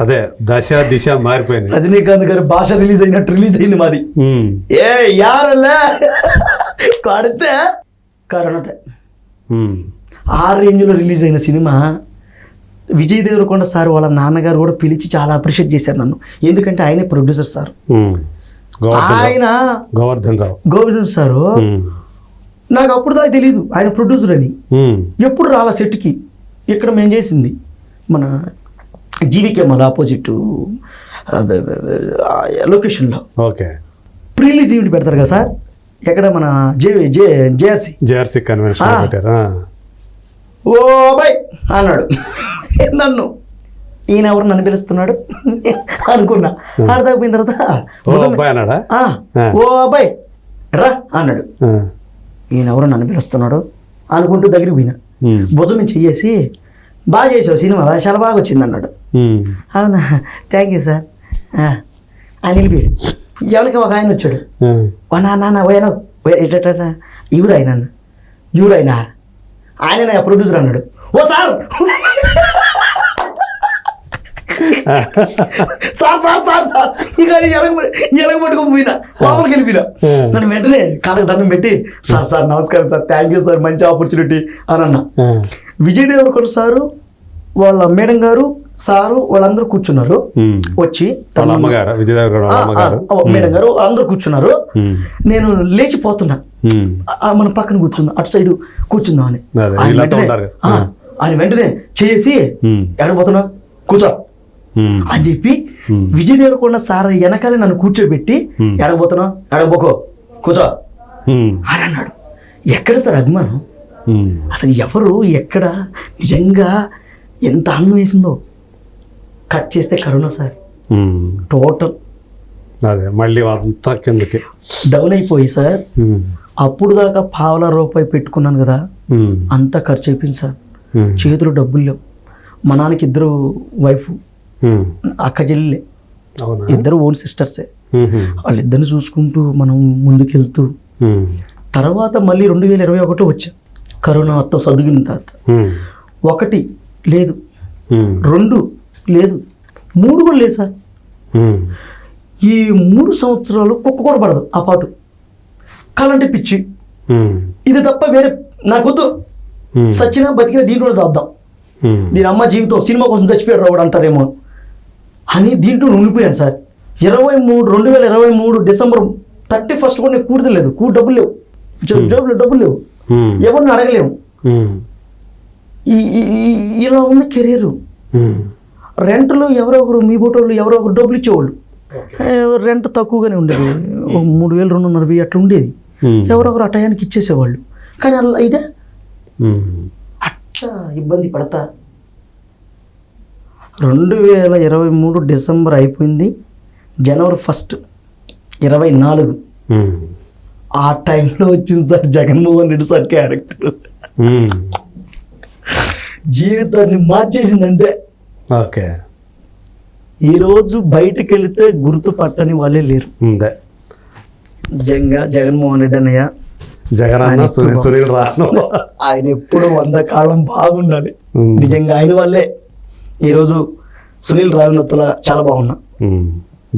అదే దశ దిశ మారిపోయింది. రజనీకాంత్ గారి భాష రిలీజ్ అయింది మాది. ఏ యారలే కడితే కరోనా ఆ రేంజ్లో రిలీజ్ అయిన సినిమా. విజయ్ దేవరకొండ సార్ వాళ్ళ నాన్నగారు కూడా పిలిచి చాలా అప్రిషియేట్ చేశారు నన్ను. ఎందుకంటే ఆయనే ప్రొడ్యూసర్ సార్. ఆయన గోవర్ధన్ సారు నాకు అప్పుడు దాకా తెలియదు ఆయన ప్రొడ్యూసర్ అని. ఎప్పుడు రాలా సెట్కి. ఇక్కడ మేము చేసింది మన జీవికే మళ్ళీ ఆపోజిట్ లొకేషన్లో ప్రీ రిలీజ్ ఈవెంట్ పెడతారు కదా సార్. ఎక్కడ మన జేఆర్సీ కన్వెన్షన్ పెట్టారా. ఓ అబ్బాయి అన్నాడు నన్ను. ఈయన ఎవరు నన్ను పిలుస్తున్నాడు అనుకున్నా. ఆడదాకపోయిన తర్వాత ఓ అబ్బాయి రా అన్నాడు. ఈయన ఎవరు నన్ను పిలుస్తున్నాడు అనుకుంటూ దగ్గరికి పోయినా. భుజం చెయ్యేసి బాగా చేసావు సినిమా చాలా బాగా వచ్చింది అన్నాడు. అవునా థ్యాంక్ యూ సార్ ఆయన వెళ్ళిపోయాడు. ఎవరికి ఒక ఆయన వచ్చాడు. నాన్న పోయాను ఎవరైనా ఆయన ప్రొడ్యూసర్ అన్నాడు. ఓ sir sir sir sir sir ఇక ఎరగబట్టుకొని పోయినా లోపలికి వెళ్ళిపోయినా. నన్ను వెంటనే కాళ్ళకి దండం పెట్టి సార్ నమస్కారం సార్ థ్యాంక్ యూ సార్ మంచి ఆపర్చునిటీ అని అన్నా. విజయ్ దేవరకొండ సారు వాళ్ళ మేడం గారు సారు వాళ్ళందరూ కూర్చున్నారు. వచ్చి మేడం గారు అందరూ కూర్చున్నారు. నేను లేచిపోతున్నా మన పక్కన కూర్చుందా అటు సైడ్ కూర్చుందాం అని. ఆయన వెంటనే చేసి ఎడపోతున్నా కూర్చో అని చెప్పి విజయ్ దేవరకొండ సార్ వెనకాలే నన్ను కూర్చోబెట్టి ఎడబోతున్నావు ఎడబోకో కూర్చో అని అన్నాడు. ఎక్కడ సార్ అభిమానం అసలు ఎవరు ఎక్కడ నిజంగా ఎంత ఆనందం వేసిందో. కట్ చేస్తే కరోనా సార్ టోటల్ మళ్ళీ అంతా కిందకి డౌన్ అయిపోయి సార్. అప్పుడు దాకా ₹1 పెట్టుకున్నాను కదా అంతా ఖర్చు అయిపోయింది సార్. చేతిలో డబ్బులు లేవు. మా నాన్నకి 2 వైఫ్ అక్క చెల్లెలే, 2 ఓన్ సిస్టర్సే. వాళ్ళిద్దరిని చూసుకుంటూ మనం ముందుకెళ్తూ తర్వాత మళ్ళీ 2021లో వచ్చా కరోనా మొత్తం సర్దుగిన తర్వాత. 1 లేదు, 2 లేదు, 3 కూడా లేదు సార్. ఈ 3 సంవత్సరాలు కుక్క కూడా పడదు ఆ పాటు. కాలంటే పిచ్చి. ఇది తప్ప వేరే నాకొద్దు. సచ్చినా బతికిన దీంట్లో చేద్దాం. దీని అమ్మ జీవితం సినిమా కోసం చచ్చిపోయాడు రావడం అంటారేమో అని దీంట్లో ఉండిపోయాను సార్. 2023 డిసెంబర్ 31 కూడా నేను కూడలేదు. డబ్బులు లేవు, జోబులో డబ్బులు లేవు, ఎవరిని అడగలేము. ఇలా ఉంది కెరీరు. రెంట్లో ఎవరో ఒకరు మీ బోటోళ్ళు ఎవరో ఒకరు డబ్బులు ఇచ్చేవాళ్ళు. రెంట్ తక్కువగానే ఉండేది, 3,000 2,500 అట్లా ఉండేది. ఎవరో ఒకరు ఆ టయానికి ఇచ్చేసేవాళ్ళు. కానీ అలా ఇదే అట్లా ఇబ్బంది పడతా 2023 డిసెంబర్ అయిపోయింది. జనవరి 1 24 ఆ టైంలో వచ్చింది sir Jaganmohan Reddy sir character. జీవితాన్ని మార్చేసింది అంతే. ఓకే. ఈరోజు బయటకు వెళితే గుర్తుపట్టని వాళ్ళే లేరు. నిజంగా జగన్మోహన్ రెడ్డి అన్నయ్య ఆయన ఎప్పుడు 100 కాలం బాగుండాలి. నిజంగా ఆయన వల్లే ఈరోజు సునీల్ రావినత్తుల చాలా బాగున్నా.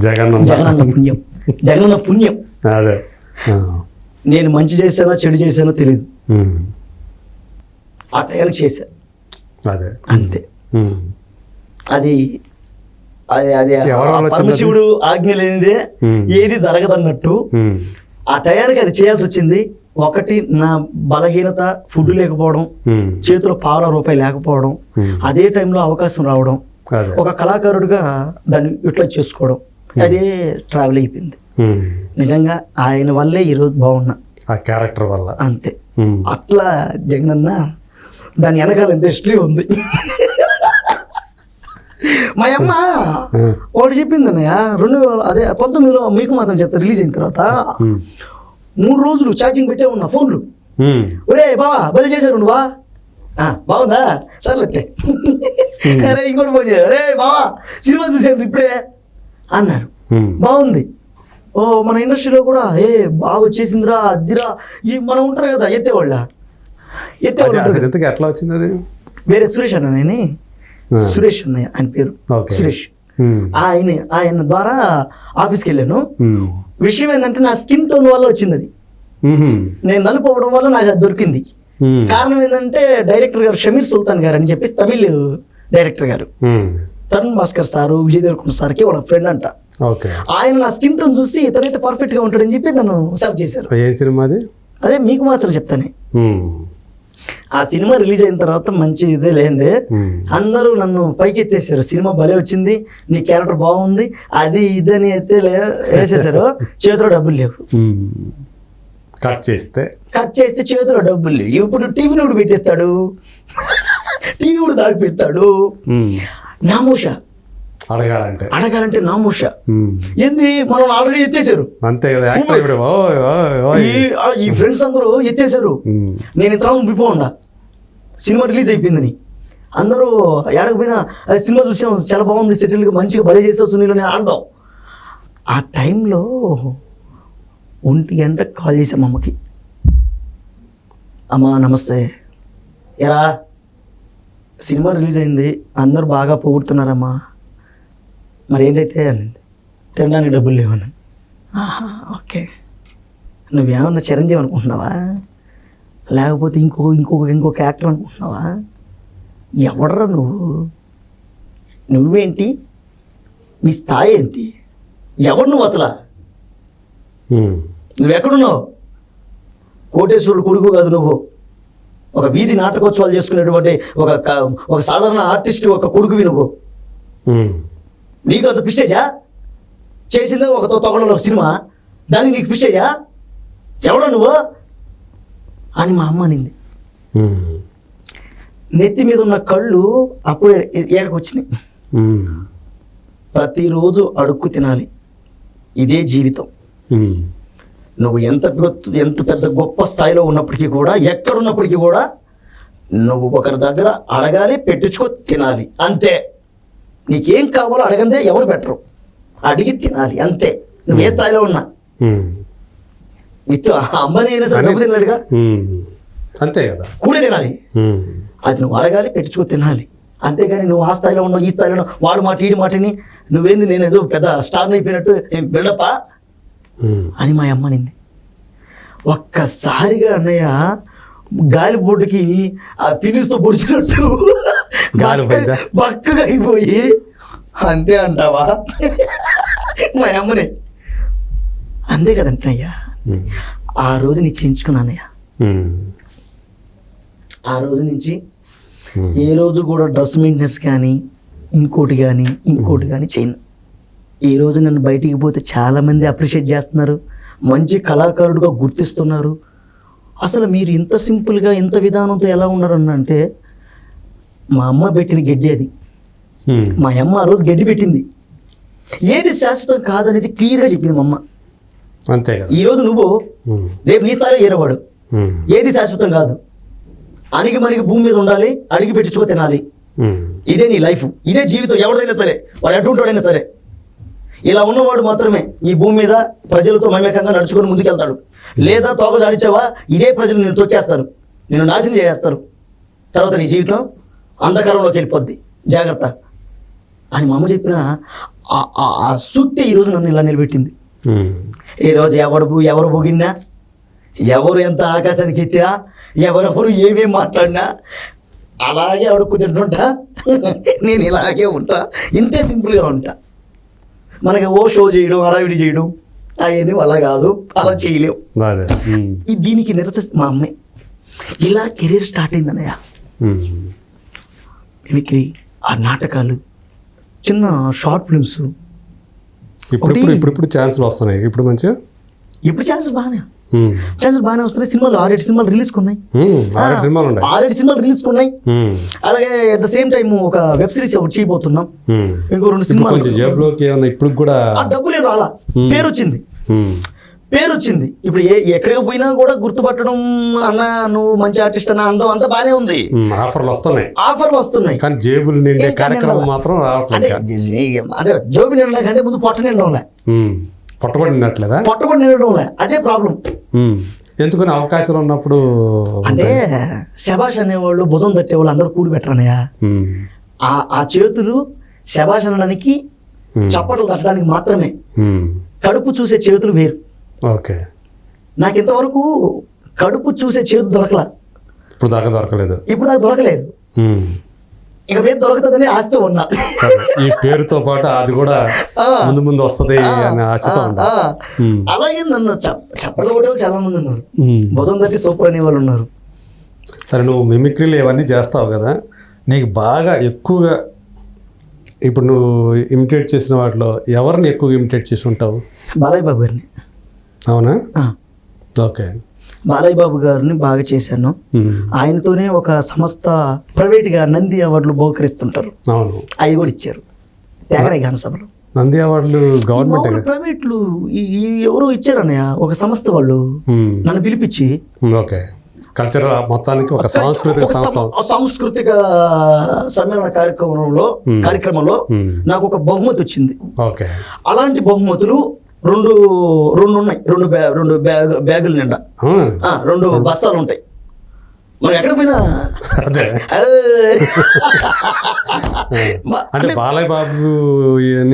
జగనన్న పుణ్యం. నేను మంచి చేశానో చెడు చేశానో తెలియదు, ఆ టైంకి చేశా అంతే. అది పరమశివుడు ఆజ్ఞ లేనిదే ఏది జరగదన్నట్టు ఆ టయానికి అది చేయాల్సి వచ్చింది. 1 నా బలహీనత ఫుడ్ లేకపోవడం, చేతిలో ₹1 లేకపోవడం, అదే టైంలో అవకాశం రావడం, ఒక కళాకారుడిగా దాన్ని యూటిలైజ్ చేసుకోవడం, అదే ట్రావెల్ అయిపోయింది. నిజంగా ఆయన వల్లే ఈరోజు బాగున్నా, ఆ క్యారెక్టర్ వల్ల అంతే. అట్లా జగనన్న దాని వెనకాల ఎంత హిస్టరీ ఉంది. మా అమ్మ ఒకటి చెప్పింది అన్నయ్య, 2019లో మీకు మాత్రం చెప్తా, రిలీజ్ అయిన తర్వాత 3 రోజులు ఛార్జింగ్ పెట్టే ఉన్నా ఫోన్లు. ఒరే బావా బలి చేశారు నువ్వా, బాగుందా సర్లే. అరే ఇంకోటి ఫోన్ చేయాలి, అరే బావా సినిమా చూసాను ఇప్పుడే అన్నారు, బాగుంది. ఓ మన ఇండస్ట్రీలో కూడా బాగా వచ్చేసిందిరా అద్దిరా మనం ఉంటారు కదా ఎత్తేవాళ్ళ ఎట్లా వచ్చింది అది? వేరే సురేష్ అన్నయ్యని, సురేష్ అన్నయ్య ఆయన పేరు సురేష్, ఆయన ద్వారా ఆఫీస్కి వెళ్ళాను. విషయం ఏంటంటే నా స్కిన్ టోన్ వల్ల వచ్చింది అది. నేను నలుపు అవ్వడం వల్ల నాకు అది దొరికింది. కారణం ఏంటంటే డైరెక్టర్ గారు షమీర్ సుల్తాన్ గారు అని చెప్పి తమిళ్ డైరెక్టర్ గారు, తరుణ్ భాస్కర్ సారు, విజయ్ దేవరకొండ సార్కి వాళ్ళ ఫ్రెండ్ అంట. ఆయన నా స్కిన్ టోన్ చూసి ఇతనైతే పర్ఫెక్ట్ గా ఉంటాడని చెప్పి నన్ను సెలెక్ట్ చేశారు. ఏ సినిమా అది? అదే మీకు మాత్రం చెప్తానే. ఆ సినిమా రిలీజ్ అయిన తర్వాత మంచి ఇదే లేదే, అందరూ నన్ను పైకి ఎత్తేసారు. సినిమా భలే వచ్చింది, నీ క్యారెక్టర్ బాగుంది, అది ఇదని అయితే వేసేసారు. చేతిలో డబ్బులు లేవు. కట్ చేస్తే చేతిలో డబ్బులు లేవు. ఇప్పుడు టీవీ నోడు పెట్టేస్తాడు, టీవీ కూడా దాగిపెడతాడు. నామోష అడగాలంటే నామోష ఏంది, మనం ఆల్రెడీ ఎత్తేసారు. అంతే కదా, ఈ ఫ్రెండ్స్ అందరూ ఎత్తేసారు. నేను ఇంత ఉండిపోండా సినిమా రిలీజ్ అయిపోయిందని. అందరూ ఏడకపోయినా సినిమా చూసాం, చాలా బాగుంది, సెటిల్గా మంచిగా భలే చేసావు సునీల్ అని అంటాం. ఆ టైంలో 1 గంటకు కాల్ చేసాం అమ్మకి. అమ్మా నమస్తే, ఎరా సినిమా రిలీజ్ అయింది, అందరూ బాగా పొగుడుతున్నారమ్మా, మరి ఏంటైతే అనింది. తినడానికి డబ్బులు లేవని. ఓకే, నువ్వేమన్నా చిరంజీవి అనుకుంటున్నావా, లేకపోతే ఇంకొక యాక్టర్ అనుకుంటున్నావా? ఎవడరా నువ్వేంటి, నీ స్థాయి ఏంటి, ఎవడు నువ్వు అసలు, నువ్వెక్కడున్నావు? కోటేశ్వరుడు కొడుకు కాదు నువ్వు, ఒక వీధి నాటకోత్సవాలు చేసుకునేటువంటి ఒక సాధారణ ఆర్టిస్ట్ ఒక కొడుకువి నువ్వు. నీకు అంత పిస్టేజా? చేసిందే ఒక తొగలలో సినిమా, దానికి నీకు పిస్టేజా? ఎవడో నువ్వు అని మా అమ్మ అనింది. నెత్తి మీద ఉన్న కళ్ళు అప్పుడు ఏడకొచ్చినాయి. ప్రతిరోజు అడుక్కు తినాలి, ఇదే జీవితం. నువ్వు ఎంత పెద్ద గొప్ప స్థాయిలో ఉన్నప్పటికీ కూడా, ఎక్కడున్నప్పటికీ కూడా నువ్వు ఒకరి దగ్గర అడగాలి, పెట్టించుకో తినాలి, అంతే. నీకేం కావాలో అడగందే ఎవరు పెట్టరు, అడిగి తినాలి అంతే. నువ్వు ఏ స్థాయిలో ఉన్నా. అంబానీ అయినా సరే డబ్బు తిన్నాడుగా, అంతే కదా, కూడే తినాలి. అది నువ్వు అడగాలి, పెట్టించుకో తినాలి, అంతేగాని నువ్వు ఆ స్థాయిలో ఉన్నావు, ఈ స్థాయిలో ఉన్నావు, వాడు మాట ఈడి మాటని నువ్వేంది నేను ఏదో పెద్ద స్టార్ని అయిపోయినట్టు ఏం బిల్డప్పా అని మా అమ్మ అనింది. ఒక్కసారిగా అన్నయ్య గాలిబోటుకి ఆ పినిస్తో పొడిచినట్టు బక్కగా అయిపోయి, అంతే అంటావా మా అమ్మని? అంతే కదంటయ్యా. ఆ రోజు నీ చేయించుకున్నానయ్యా. ఆ రోజు నుంచి ఏ రోజు కూడా డ్రెస్ మెయింటెనెన్స్ కానీ ఇంకోటి కానీ చేయను. ఈ రోజు నన్ను బయటికి పోతే చాలామంది అప్రిషియేట్ చేస్తున్నారు, మంచి కళాకారుడుగా గుర్తిస్తున్నారు. అసలు మీరు ఇంత సింపుల్గా ఇంత విధానంతో ఎలా ఉన్నారన్న అంటే మా అమ్మ పెట్టిన గడ్డి అది. మా అమ్మ ఆ రోజు గడ్డి పెట్టింది. ఏది శాశ్వతం కాదనేది క్లియర్గా చెప్పింది మా అమ్మ. అంతే. ఈరోజు నువ్వు రేపు నీ స్థాయిలో ఏరవాడు, ఏది శాశ్వతం కాదు. అణిగి మణిగి భూమి మీద ఉండాలి, అడిగి పెట్టించుకో తినాలి. ఇదే నీ లైఫ్, ఇదే జీవితం. ఎవరిదైనా సరే, వాడు ఎటుంటాడైనా సరే, ఇలా ఉన్నవాడు మాత్రమే ఈ భూమి మీద ప్రజలతో మమేకంగా నడుచుకొని ముందుకెళ్తాడు. లేదా తోక జాడించావా, ఇదే ప్రజలు నిన్ను తొక్కేస్తారు, నిన్ను నాశనం చేసేస్తారు. తర్వాత నీ జీవితం అంధకారంలోకి వెళ్ళిపోద్ది, జాగ్రత్త అని మా అమ్మ చెప్పిన ఆ సూక్తి ఈరోజు నన్ను ఇలా నిలబెట్టింది. ఈరోజు ఎవరు పొగిన్నా, ఎవరు ఎంత ఆకాశానికి ఎత్తినా, ఎవరెవరు ఏమేమి మాట్లాడినా అలాగే అడుక్కు తింటుంటా. నేను ఇలాగే ఉంటా, ఇంతే సింపుల్గా ఉంటా. మనకి ఓ షో చేయడం, హడావిడి చేయడం అవన్నీ అలా కాదు, అలా చేయలేవు. దీనికి మా అమ్మాయి ఇలా కెరీర్ స్టార్ట్ అయింది అన్నయ్య. మిమిక్రీ, ఆ నాటకాలు, చిన్న షార్ట్ ఫిల్మ్స్. ఇప్పుడు ఛాన్సులు వస్తున్నాయి. ఇప్పుడు ఛాన్సులు బాగానే వస్తున్నాయి. సినిమాలు 6-7 సినిమాలు రిలీజ్ ఉన్నాయి. 6-7 సినిమాలు రిలీజ్ ఉన్నాయి. అలాగే అట్ ద సేమ్ టైం ఒక వెబ్ సిరీస్ ఒకటి చేయబోతున్నాం. ఇంకో 2 సినిమాలు. ఇప్పుడు కూడా డబ్బులు రాలా, పేరు వచ్చింది. ఇప్పుడు ఎక్కడికి పోయినా కూడా గుర్తుపట్టడం, అన్న నువ్వు మంచి ఆర్టిస్ట్ అన్న అనడం అంతా బాగానే ఉంది. ఆఫర్లు వస్తున్నాయి కానీ జేబులు నిండే కార్యక్రమం మాత్రం అంటే జోబు నిండా కంటే ముందు పొట్ట నిండడంలే, పొట్టబడి నిండడంలే. అదే ప్రాబ్లం. ఎందుకని అవకాశాలు ఉన్నప్పుడు అంటే శబాష్ అనేవాళ్ళు, భుజం తట్టేవాళ్ళు అందరూ కూడి పెట్టరనయ్య. ఆ చేతులు శబాష్ అనడానికి చప్పట్లు తట్టడానికి మాత్రమే. ఉమ్. కడుపు చూసే చేతులు వేరు. ఓకే. నాకు ఇంతవరకు కడుపు చూసే చేతి దొరకలా. ఇప్పుడు దాకా దొరకలేదు. ఇప్పుడు నాకు దొరకలేదు. ఉమ్. ఇక మీద దొరుకుతుందని ఆశతో ఉన్నా. ఈ పేరుతో పాటు అది కూడా ముందు ముందు వస్తుంది అనే ఆశతో ఉన్నా. అలాగే నన్ను చప్పట్లు కొట్టే వాళ్ళు చాలా మంది ఉన్నారు. ఉమ్. భుజం తట్టి సూపర్ అనే వాళ్ళు ఉన్నారు. సరే, నువ్వు మిమిక్రీలు ఇవన్నీ చేస్తావు కదా, నీకు బాగా ఎక్కువగా ఇప్పుడు నువ్వు ఇమిటేట్ చేసిన వాటిలో ఎవరిని ఎక్కువగా ఇమిటేట్ చేసి ఉంటావు? బాలయ్య బాబు గారిని. అవునా? ఆ, ఓకే. బాలయ్య బాబు గారిని బాగా చేశాను. ఉమ్. ఆయనతోనే ఒక సంస్థ ప్రైవేట్గా నంది అవార్డులు బహుకరిస్తుంటారు. అవును. అవి కూడా ఇచ్చారు త్యాగరాయ గాన సభలో. నంది అవార్డులు గవర్నమెంట్ ప్రైవేట్లు ఎవరో ఇచ్చారన్నయ్య, ఒక సంస్థ వాళ్ళు నన్ను పిలిపించి. ఓకే. కల్చరల్ మొత్తానికి ఒక సాంస్కృతిక సంస్థ, సాంస్కృతిక సమ్మేళన కార్యక్రమంలో నాకు ఒక బహుమతి వచ్చింది. ఓకే. అలాంటి బహుమతులు రెండు ఉన్నాయి. రెండు బ్యాగుల నిండా 2 బస్తాలు ఉంటాయి. మనం ఎక్కడ పోయినా అదే అంటే బాలయ్య బాబు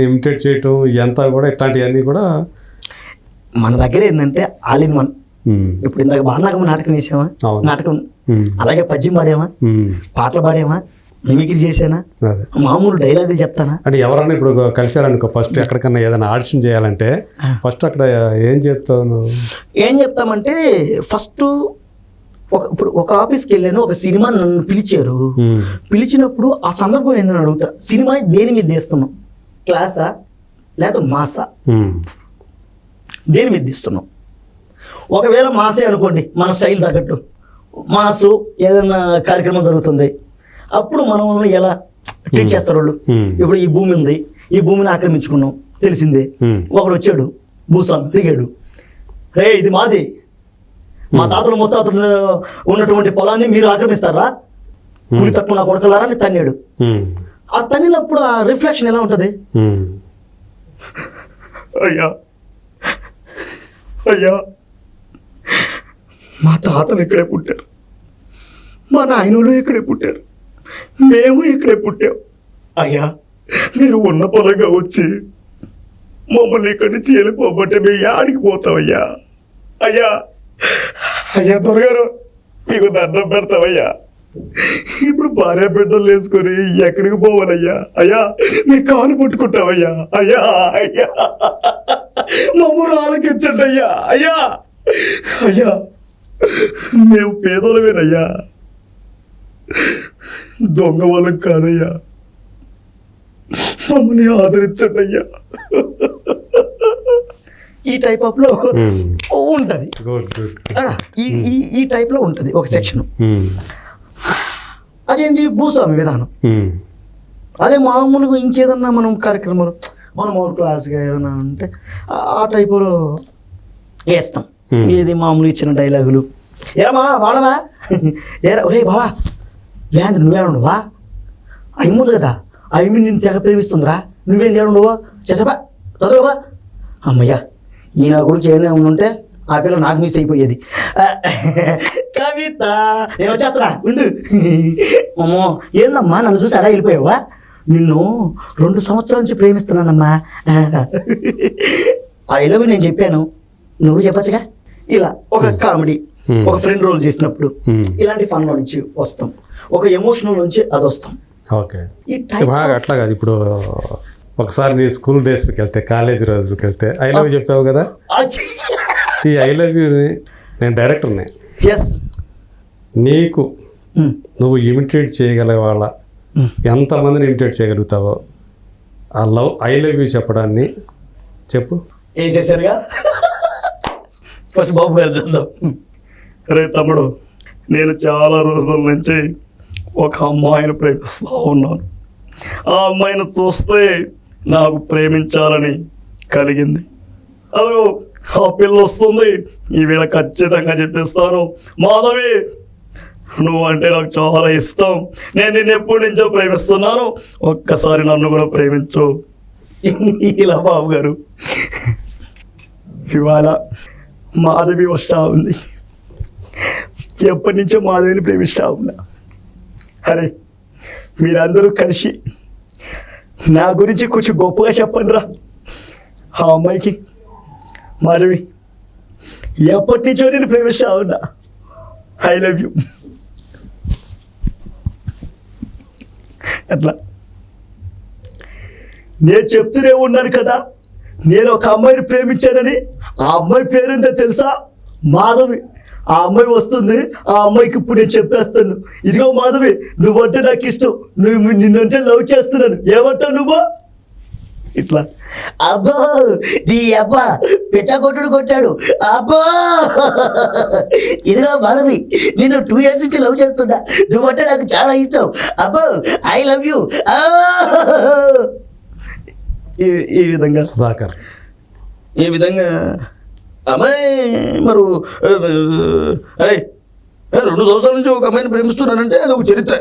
ఇమిటేట్ చేయటం ఎంత కూడా ఇట్లాంటివన్నీ కూడా మన దగ్గర ఏంటంటే ఆల్ ఇన్ వన్. ఇప్పుడు ఇందాక బాలనాగమ్మ నాటకం వేసామా, నాటకం అలాగే పద్యం పాడామా, పాటలు పాడామా, మిమిక్రీ చేసానా, మామూలు డైలాగులు చెప్తానా. అంటే ఎవరన్నా ఇప్పుడు కలిసారనుకో, ఫస్ట్ ఎక్కడికన్నా ఏదైనా ఆడిషన్ చేయాలంటే ఫస్ట్ అక్కడ ఏం చెప్తావు నువ్వు? ఏం చెప్తామంటే ఫస్ట్ ఇప్పుడు ఒక ఆఫీస్కి వెళ్ళాను, ఒక సినిమా నన్ను పిలిచారు. పిలిచినప్పుడు ఆ సందర్భం ఏందని అడుగుతా. సినిమా దేని మీద తీస్తున్నాం, క్లాసా లేకపోతే మాసా, దేని మీద తీస్తున్నాం. ఒకవేళ మాసే అనుకోండి, మన స్టైల్ తగ్గట్టు మాసు ఏదైనా కార్యక్రమం జరుగుతుంది, అప్పుడు మనం ఎలా ట్రీట్ చేస్తారు వాళ్ళు. ఇప్పుడు ఈ భూమి ఉంది, ఈ భూమిని ఆక్రమించుకున్నాం తెలిసిందే. ఒకడు వచ్చాడు, భూస్వామి తిరిగాడు, రే ఇది మాది, మా తాతలు ముత్తాతలు ఉన్నటువంటి పొలాన్ని మీరు ఆక్రమిస్తారా, కూలి తక్కువ నా కొడకలారా అని తన్నాడు. ఆ తన్నినప్పుడు ఆ రిఫ్లెక్షన్ ఎలా ఉంటుంది? అయ్యా అయ్యా, మా తాతలు ఇక్కడే పుట్టారు, మా నాయనలు ఇక్కడే పుట్టారు, మేము ఇక్కడే పుట్టాం. అయ్యా మీరు ఉన్న పొలంగా వచ్చి మమ్మల్ని ఇక్కడి నుంచి వెళ్ళిపోబట్టే మేము యాడికి పోతామయ్యా. అయ్యా అయ్యా దొరగారు మీకు దండం పెడతామయ్యా. ఇప్పుడు భార్య బిడ్డలు వేసుకొని ఎక్కడికి పోవాలయ్యా? అయ్యా మీ కాలు పట్టుకుంటామయ్యా. అయ్యా అయ్యా మమ్మల్ని ఆలకించండి అయ్యా. అయ్యా అయ్యా మేము పేదోళమేనయ్యా, దొంగ వాళ్ళం కాదయ్యా, మమ్మల్ని ఆదరించండి అయ్యా. ఈ టైప్ ఆఫ్ లో ఉంటుంది, ఈ టైప్ లో ఉంటుంది ఒక సెక్షన్. అదేంటి భూస్వామి విధానం. అదే మామూలుగా ఇంకేదన్నా మనం కార్యక్రమాలు మనం మామూలు క్లాస్గా ఏదన్నా ఉంటే ఆ టైపులో వేస్తాం. ఏది మామూలు ఇచ్చిన డైలాగులు, ఏమా వాడవా, ఏరా ఒరే బావా లేదు నువ్వేనువా, అమ్ముంది కదా అమ్మి నేను తెగ ప్రేమిస్తుందిరా, నువ్వేం తేడువా చెప్పా చదువుబా. అమ్మయ్యా ఈ నా కొడుకు ఏమైనా ఉంటే ఆ పిల్ల నాకు మిస్ అయిపోయేది. కవిత నేను వచ్చేస్తున్నా ఉండు. అమ్మో ఏందమ్మా నన్ను చూసి అలా వెళ్ళిపోయావా, నిన్ను 2 సంవత్సరాల నుంచి ప్రేమిస్తున్నానమ్మా. ఐ లవ్ యూ నేను చెప్పాను, నువ్వు చెప్పచ్చుగా. ఇలా ఒక కామెడీ, ఒక ఫ్రెండ్ రోల్ చేసినప్పుడు ఇలాంటి ఫన్లో నుంచి వస్తాం, ఒక ఎమోషనల్ నుంచి అది వస్తాం. ఓకే. అట్లా కాదు, ఇప్పుడు ఒకసారి నీ స్కూల్ డేస్కి వెళ్తే, కాలేజ్ రోజుకి వెళ్తే ఐ లవ్ యూ చెప్పావు కదా, ఈ ఐ లవ్ యూని నేను డైరెక్టర్ని, ఎస్ నీకు నువ్వు ఇమిటేట్ చేయగల వాళ్ళ ఎంతమందిని ఇమిటేట్ చేయగలుగుతావో ఆ లవ్ ఐ లవ్ యూ చెప్పడాన్ని చెప్పు. వేసేసారుగా ఫస్ట్ బాబు గారు చూద్దాం. రే తమ్ముడు, నేను చాలా రోజుల నుంచి ఒక అమ్మాయిని ప్రేమిస్తూ ఉన్నాను. ఆ అమ్మాయిని చూస్తే నాకు ప్రేమించాలని కలిగింది. అదో ఆ పిల్ల వస్తుంది, ఈవేళ ఖచ్చితంగా చెప్పేస్తాను, మాధవి నువ్వంటే నాకు చాలా ఇష్టం, నేను నిన్ను ఎప్పటి నుంచో ప్రేమిస్తున్నాను, ఒక్కసారి నన్ను కూడా ప్రేమించు. ఇలా బాబు గారు ఇవాళ మాధవి వస్తూ ఉంది, ఎప్పటి నుంచో మాధవిని ప్రేమిస్తూ ఉన్నా. అరే మీరందరూ కలిసి నా గురించి కొంచెం గొప్పగా చెప్పండి రా. ఆ అమ్మాయికి మాధవి ఎప్పటి నుంచో నేను ప్రేమిస్తా ఉన్నా. I love you. అట్లా నేను చెప్తూనే ఉన్నాను కదా, నేను ఒక అమ్మాయిని ప్రేమించానని. ఆ అమ్మాయి పేరుందో తెలుసా? మాధవి. ఆ అమ్మాయి వస్తుంది. ఆ అమ్మాయికి ఇప్పుడు నేను చెప్పేస్తాను, ఇదిగో మాధవి, నువ్వంటే నాకు ఇష్టం, నిన్నంటే లవ్ చేస్తున్నాను, ఏమంటావు నువ్వు? ఇట్లా. అబ్బో నీ అబ్బా పిచ్చగొట్టుడు కొట్టాడు. అబ్బో ఇదిగో మాధవి, నేను 2 years నుంచి లవ్ చేస్తున్నా, నువ్వంటే నాకు చాలా ఇష్టం. అబ్బో ఐ లవ్ యూ. ఈ విధంగా సుధాకర్. ఈ విధంగా అమ్మాయి మరి అరే 2 సంవత్సరాల నుంచి ఒక అమ్మాయిని ప్రేమిస్తున్నానంటే అది ఒక చరిత్ర.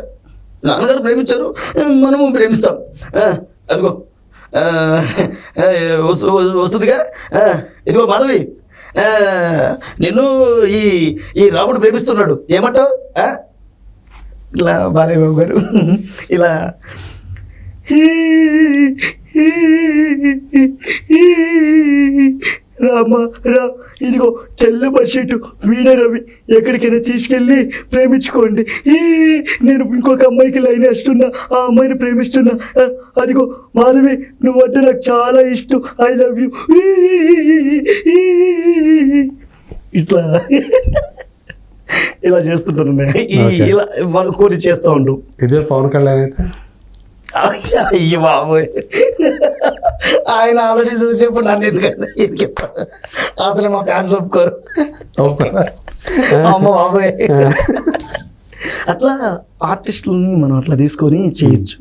నాన్నగారు ప్రేమించారు, మనము ప్రేమిస్తాం. అదిగో వస్తుందిగా. ఇదిగో మాధవి, నిన్ను ఈ రాముడు ప్రేమిస్తున్నాడు, ఏమంటావు? ఇలా బాలయ్యబాబు గారు ఇలా రామా రా, ఇదిగో తెల్ల బడ్షీటు, వీడే రవి, ఎక్కడికైనా తీసుకెళ్ళి ప్రేమించుకోండి. నేను ఇంకొక అమ్మాయికి లైన్ వేస్తున్నా, ఆ అమ్మాయిని ప్రేమిస్తున్నా. అదిగో మాధవి, నువ్వంటే నాకు చాలా ఇష్టం, ఐ లవ్ యూ. ఇట్లా ఇలా చేస్తుంటాను. ఇలా మన కొన్ని చేస్తూ ఉండు. ఇదే పవన్ కళ్యాణ్ అయితే అయ్యి బాబోయ్, ఆయన ఆల్రెడీ చూసేప్పుడు నన్ను ఎందుకంటే అసలు మా ఫ్యాన్స్ ఒప్పుకోరు. అమ్మ బాబోయ్. అట్లా ఆర్టిస్టులని మనం అట్లా తీసుకొని చేయొచ్చు.